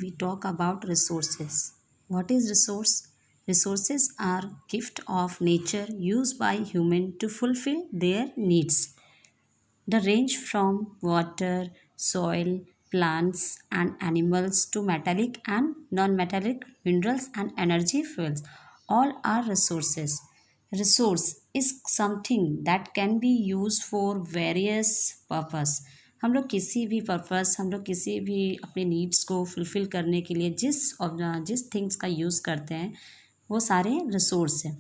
we talk about resources. What is resource? Resources are gift of nature used by human to fulfill their needs. They range from water, soil, plants and animals to metallic and non-metallic minerals and energy fuels. All are resources. Resource is something that can be used for various purpose. हम लोग किसी भी purpose हम लोग किसी भी अपने needs को फुलफ़िल करने के लिए जिस थिंग्स का यूज़ करते हैं वो सारे रिसोर्स हैं.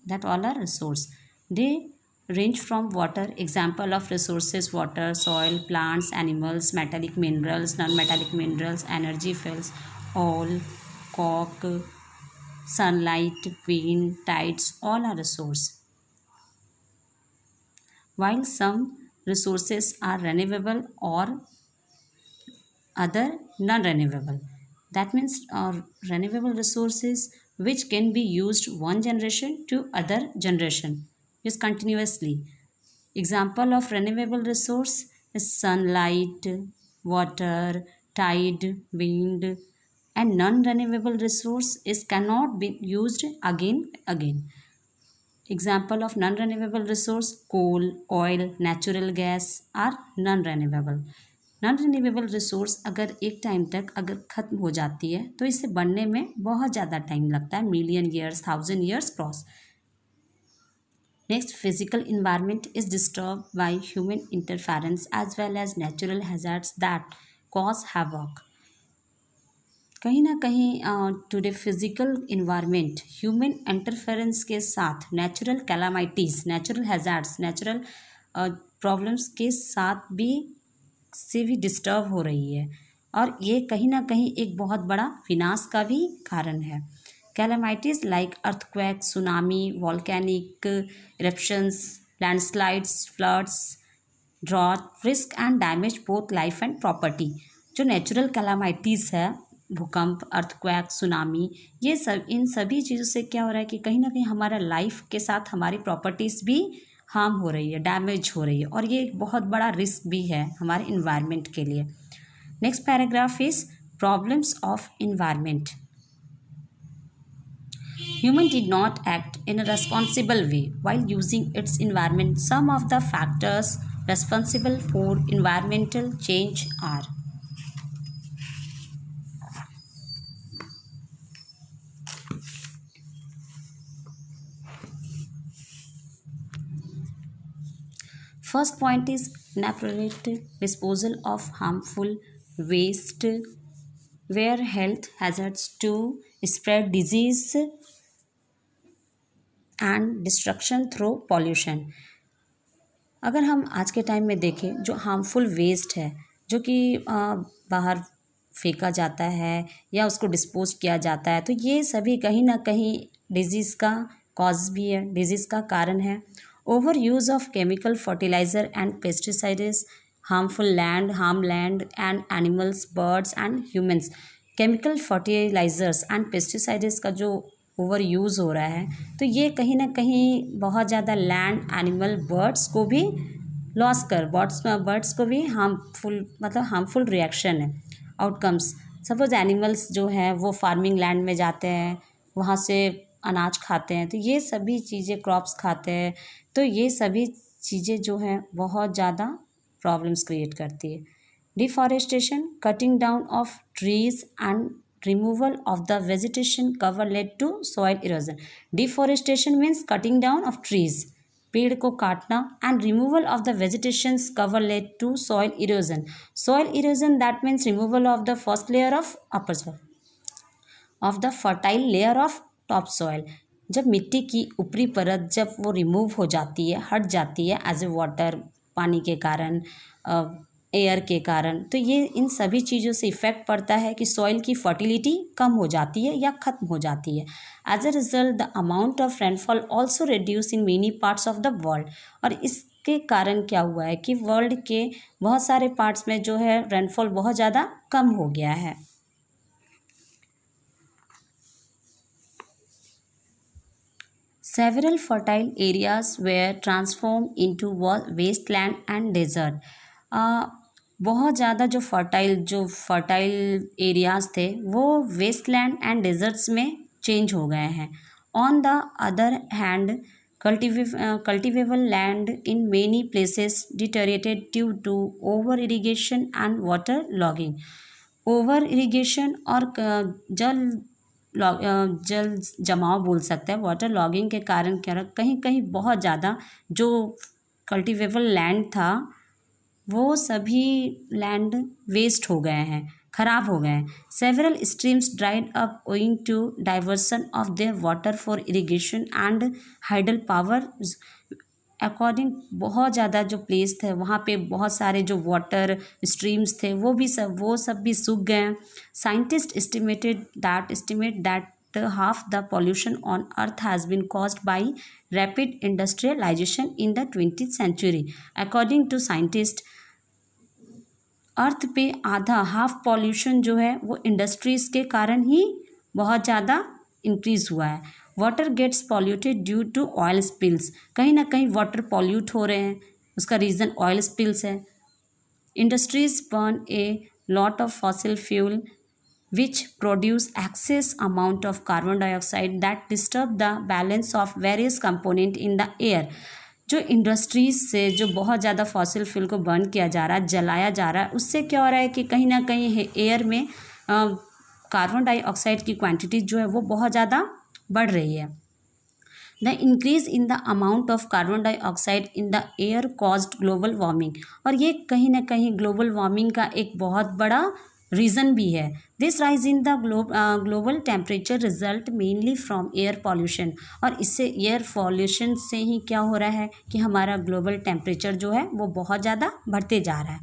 That all are resource. They range from water. Example of resources: water, soil, plants, animals, metallic minerals, non-metallic minerals, energy fuels, oil, coke, sunlight, wind, tides, all are resource. While some resources are renewable or other non-renewable, that means renewable resources which can be used one generation to other generation, use continuously. Example of renewable resource is sunlight, water, tide, wind, and non-renewable resource is cannot be used again. Example of non-renewable resource: coal, oil, natural gas are non-renewable. Non-renewable resource अगर एक time तक अगर ख़त्म हो जाती है तो इसे बनने में बहुत ज़्यादा टाइम लगता है, million years, 1000 years cross. Next, physical environment is disturbed by human interference as well as natural hazards that cause havoc. कहीं ना कहीं today physical environment human interference के साथ natural calamities, natural hazards, natural problems के साथ भी से भी डिस्टर्ब हो रही है और ये कहीं ना कहीं एक बहुत बड़ा विनाश का भी कारण है. Calamities like earthquake, tsunami, volcanic eruptions, landslides, floods, drought, risk and damage both life and property. जो नेचुरल कैलामिटीज़ है, भूकंप, अर्थक्वेक, सुनामी, ये सब इन सभी चीज़ों से क्या हो रहा है कि कहीं ना कहीं हमारा लाइफ के साथ हमारी प्रॉपर्टीज़ भी हार्म हो रही है, डैमेज हो रही है और ये एक बहुत बड़ा रिस्क भी है हमारे इन्वायरमेंट के लिए. Next paragraph is problems of environment. Human did not act in a responsible way while using its environment. Some of the factors responsible for environmental change are: first point is inappropriate disposal of harmful waste, where health hazards to spread disease and destruction through pollution. अगर हम आज के time में देखें जो harmful waste है जो कि बाहर फेंका जाता है या उसको डिस्पोज किया जाता है तो ये सभी कहीं ना कहीं डिजीज़ का कॉज भी है, डिजीज़ का कारण है. Over use of chemical fertiliser and pesticides harm land and animals, birds and humans. Chemical fertilisers and pesticides का जो ओवर यूज़ हो रहा है तो ये कहीं ना कहीं बहुत ज़्यादा लैंड, एनिमल, बर्ड्स को भी लॉस बर्ड्स को भी हार्मफुल रिएक्शन है, आउटकम्स. सपोज एनिमल्स जो हैं वो फार्मिंग लैंड में जाते हैं, वहाँ से अनाज खाते हैं तो ये सभी चीज़ें, क्रॉप्स खाते हैं तो ये सभी चीज़ें जो हैं बहुत ज़्यादा प्रॉब्लम्स क्रिएट करती है. Deforestation, cutting down of trees and removal of the vegetation cover led to soil erosion. Deforestation means cutting down of trees, पेड़ को काटना, and removal of the vegetation's cover led to soil erosion. Soil erosion, that means removal of the first layer of upper soil, of the fertile layer of top soil. जब मिट्टी की ऊपरी परत जब वो रिमूव हो जाती है, हट जाती है एज ए वाटर, पानी के कारण, एयर के कारण, तो ये इन सभी चीज़ों से इफ़ेक्ट पड़ता है कि सॉइल की फर्टिलिटी कम हो जाती है या ख़त्म हो जाती है. As a result the amount of rainfall also reduce in many parts of the world. और इसके कारण क्या हुआ है कि वर्ल्ड के बहुत सारे पार्ट्स में जो है रेनफॉल बहुत ज़्यादा कम हो गया है. Several fertile areas were transformed into wasteland and desert. बहुत ज़्यादा जो फर्टाइल एरियाज़ थे वो वेस्टलैंड एंड डेजर्ट्स में चेंज हो गए हैं. On the other hand cultivable land in many places deteriorated due to over irrigation and water logging. Over irrigation और जल जमाव बोल सकते हैं, वाटर लॉगिंग के कारण क्या कहीं कहीं बहुत ज़्यादा जो कल्टिवेबल लैंड था वो सभी लैंड वेस्ट हो गए हैं, खराब हो गए हैं. Several streams dried up owing to diversion of their water for irrigation and hydel power. According बहुत ज़्यादा जो प्लेस थे वहाँ पे बहुत सारे जो वाटर स्ट्रीम्स थे वो सब भी सूख गए हैं. Scientist estimate that half the pollution on earth has been caused by rapid industrialization in the 20th century. According to scientists, अर्थ पे आधा हाफ पॉल्यूशन जो है वो इंडस्ट्रीज़ के कारण ही बहुत ज़्यादा इंक्रीज़ हुआ है. Water gets polluted due to oil spills. कहीं ना कहीं वाटर पॉल्यूट हो रहे हैं, उसका रीज़न ऑयल स्पिल्स है. Industries burn a lot of fossil fuel which produce excess amount of carbon dioxide that disturb the balance of various component in the air. जो industries से जो बहुत ज़्यादा फॉसिल फ्यूल को बर्न किया जा रहा है, जलाया जा रहा है, उससे क्या हो रहा है कि कहीं ना कहीं एयर में कार्बन डाइऑक्साइड की क्वांटिटी जो है वो बहुत ज़्यादा बढ़ रही है. The increase in the amount of carbon dioxide in the air caused global warming. और ये कहीं ना कहीं ग्लोबल वार्मिंग का एक बहुत बड़ा रीज़न भी है. This rise in the global temperature result mainly from air pollution. और इससे एयर पॉल्यूशन से ही क्या हो रहा है कि हमारा ग्लोबल टेम्परेचर जो है वो बहुत ज़्यादा बढ़ते जा रहा है.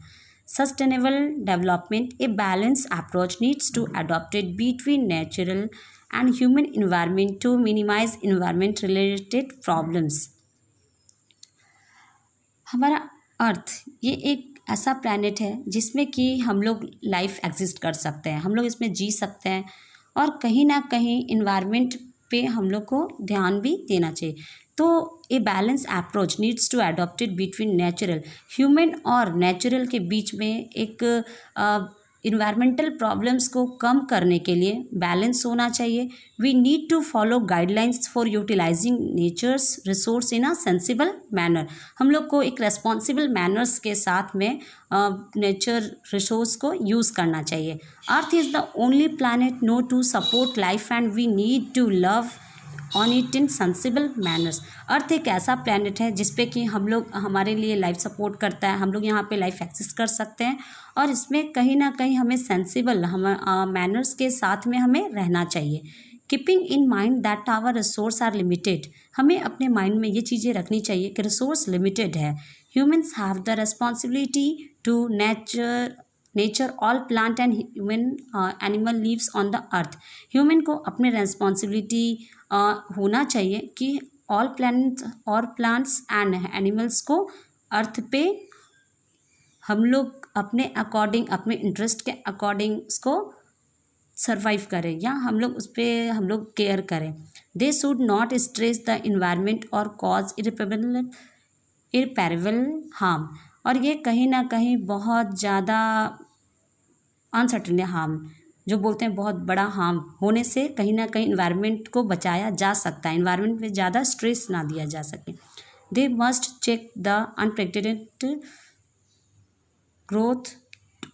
Sustainable development a balance approach needs to adopted between natural and human environment to minimise environment related problems. हमारा अर्थ ये एक ऐसा प्लैनेट है जिसमें कि हम लोग लाइफ एग्जिस्ट कर सकते हैं, हम लोग इसमें जी सकते हैं. और कहीं ना कहीं इन्वायरमेंट पे हम लोग को ध्यान भी देना चाहिए. तो a balance approach needs to adopted between natural. Human और नेचुरल के बीच में एक इन्वायरमेंटल प्रॉब्लम्स को कम करने के लिए बैलेंस होना चाहिए. We need to follow guidelines for utilising nature's resource in a sensible manner. हम लोग को एक रेस्पॉन्सिबल मैनर्स के साथ में नेचर रिसोर्स को यूज़ करना चाहिए. Earth is the only planet known to support life and we need to live on it in sensible manners. Earth एक ऐसा प्लैनेट है जिसपे कि हम लोग हमारे लिए लाइफ सपोर्ट करता है, हम लोग यहाँ पे लाइफ एक्सिस्ट कर सकते हैं. और इसमें कहीं ना कहीं हमें सेंसिबल मैनर्स के साथ में हमें रहना चाहिए. Keeping in mind that our resource are limited. हमें अपने माइंड में ये चीज़ें रखनी चाहिए कि रिसोर्स लिमिटेड है. Humans have the responsibility to nature all plant and human animal lives on the earth. Human को अपने रेस्पॉन्सिबिलिटी होना चाहिए कि ऑल प्लांट्स एंड एनिमल्स को अर्थ पे हम लोग अपने अकॉर्डिंग, अपने इंटरेस्ट के अकॉर्डिंग उसको सर्वाइव करें या हम लोग केयर करें. They should not stress the environment और कॉज इरपेरेबल हार्म. और ये कहीं ना कहीं बहुत ज़्यादा अनसर्टेन हार्म जो बोलते हैं बहुत बड़ा हार्म होने से कहीं ना कहीं इन्वायरमेंट को बचाया जा सकता है, इन्वायरमेंट में ज़्यादा स्ट्रेस ना दिया जा सके. They must check the unpredicted growth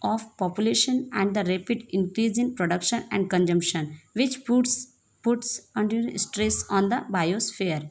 of population and the rapid increase in production and consumption which puts under stress on the biosphere.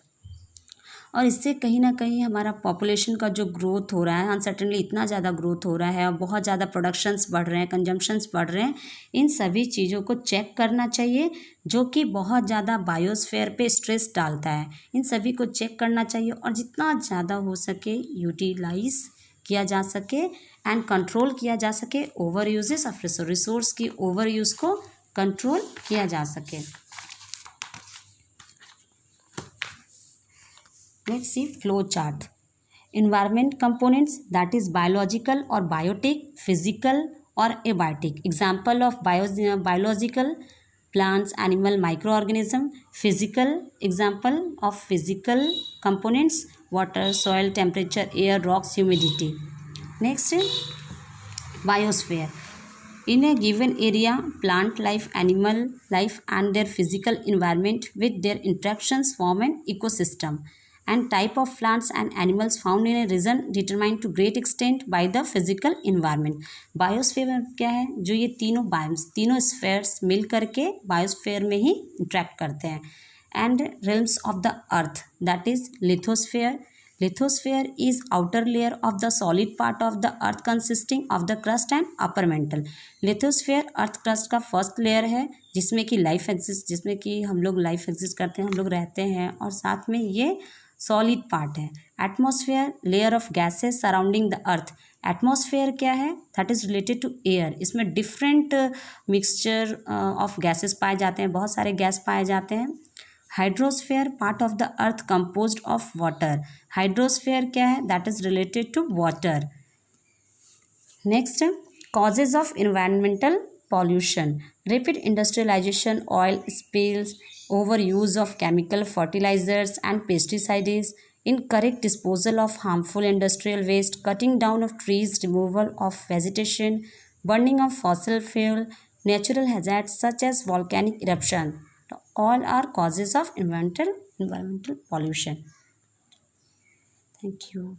और इससे कहीं ना कहीं हमारा पॉपुलेशन का जो ग्रोथ हो रहा है, अनसर्टेनली इतना ज़्यादा ग्रोथ हो रहा है और बहुत ज़्यादा प्रोडक्शंस बढ़ रहे हैं, कंजम्पशंस बढ़ रहे हैं. इन सभी चीज़ों को चेक करना चाहिए जो कि बहुत ज़्यादा बायोस्फीयर पे स्ट्रेस डालता है. इन सभी को चेक करना चाहिए और जितना ज़्यादा हो सके यूटिलाइज किया जा सके एंड कंट्रोल किया जा सके. ओवर यूजेस ऑफ रिसोर्स की ओवर यूज़ को कंट्रोल किया जा सके. Let's see flow chart. Environment components, that is biological or biotic, physical or abiotic. Example of biological, plants, animal, microorganism. Physical example of physical components, water, soil, temperature, air, rocks, humidity. Next, Biosphere. In a given area, plant life, animal life, and their physical environment with their interactions form an ecosystem. And type of plants and animals found in a region determined to great extent by the physical environment. Biosphere में क्या है, जो ये तीनों biomes, तीनों spheres मिल करके biosphere में ही interact करते हैं. And realms of the earth, that is lithosphere. Lithosphere is outer layer of the solid part of the earth consisting of the crust and upper mantle. Lithosphere earth crust का first layer है जिसमें कि life exist, जिसमें कि हम लोग life exist करते हैं, हम लोग रहते हैं, और साथ में ये सॉलिड पार्ट है. Atmosphere layer of gases surrounding the earth. Atmosphere क्या है, that is related to air. इसमें डिफरेंट मिक्सचर ऑफ गैसेस पाए जाते हैं, बहुत सारे गैस पाए जाते हैं. Hydrosphere part of the earth composed of water. Hydrosphere क्या है, that is related to water. Next, causes of environmental pollution. Rapid industrialisation, oil spills, over use of chemical fertilisers and pesticides, incorrect disposal of harmful industrial waste, cutting down of trees, removal of vegetation, burning of fossil fuel, natural hazards such as volcanic eruption. All are causes of environmental pollution. Thank you.